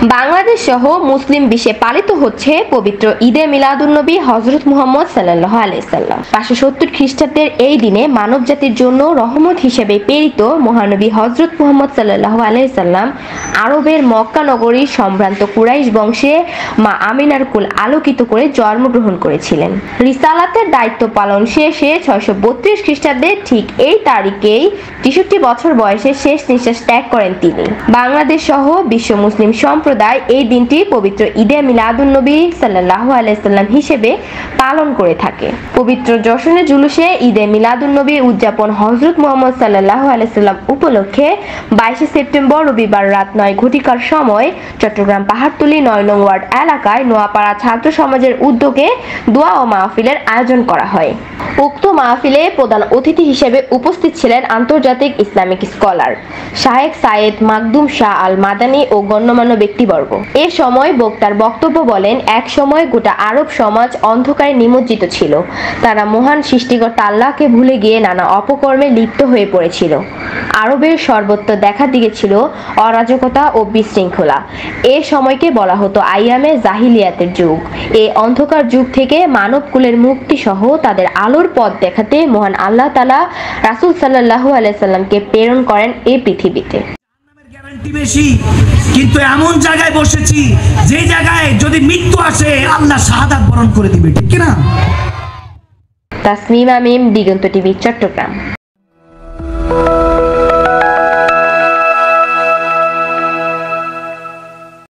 বাংলাদেশ সহ মুসলিম বিশ্বে পালিত হচ্ছে পবিত্র ঈদে মিলাদুন্নবী হযরত মুহাম্মদ সাল্লাল্লাহু আলাইহি সাল্লাম। 570 খ্রিস্টাব্দের এই দিনে মানবজাতির জন্য রহমত হিসেবে প্রেরিত মহানবী হযরত মুহাম্মদ সাল্লাল্লাহু আলাইহি সাল্লাম আরবের মক্কা নগরীর সম্ভ্রান্ত কুরাইশ বংশে মা আমিনার কুল আলোকিত করে জন্মগ্রহণ করেছিলেন। রিসালাতের দায়িত্ব পালন শেষে 632 খ্রিস্টাব্দে ঠিক এই তারিখেই 63 বছর বয়সে শেষ নিঃশ্বাস ত্যাগ করেন তিনি। বাংলাদেশ সহ বিশ্ব মুসলিম সম্প্রদায় এই দিনটি পবিত্র ঈদে মিলাদুন্নবী সাল্লাল্লাহু আলাইহি সাল্লাম হিসেবে পালন করে থাকে। পবিত্র জশ্নে জুলুসে ঈদে মিলাদুন্নবী উদযাপন হযরত মুহাম্মদ সাল্লাল্লাহু আলাইহি সাল্লাম উপলক্ষে 22 সেপ্টেম্বর রবিবার রাত 9 ঘটিকার সময় চট্টগ্রাম পাহাড়তলী 9 নং ওয়ার্ড এলাকায় নোয়াপাড়া ছাত্র সমাজের উদ্যোগে দোয়া ও মাহফিলের আয়োজন করা হয়। উক্ত মাহফিলে প্রধান অতিথি হিসেবে উপস্থিত ছিলেন আন্তর্জাতিক ইসলামিক স্কলার শায়েখ সায়েদ মাকদুম শাহ আল মাদানী ও গণ্যমান্য ব্যক্তিবর্গ। এ সময় বক্তার বক্তব্য বলেন, এক সময় গোটা আরব সমাজ অন্ধকারে নিমজ্জিত ছিল। তারা মহান সৃষ্টিকর্তা আল্লাহকে ভুলে গিয়ে নানা অপকর্মে লিপ্ত হয়ে পড়েছিল। আরবের সর্বত্র দেখা দিয়েছিল অরাজকতা ও বিশৃঙ্খলা। এ সময়কে বলা হতো আইয়ামে জাহিলিয়াতের যুগ। এই অন্ধকার যুগ থেকে মানবকুলের মুক্তি সহ তাদের আলোর পথ দেখাতে মহান আল্লাহ তাআলা রাসূল সাল্লাল্লাহু আলাইহি সাল্লামকে প্রেরণ করেন এই পৃথিবীতে। বেশি কিন্তু এমন জায়গায় বসেছি যে জায়গায় যদি মৃত্যু আসে আল্লাহ শাহাদাত বরণ করে দিবে, ঠিক কিনা? তাসমিমা মিম, দিগন্ত টিভি, চট্টগ্রাম।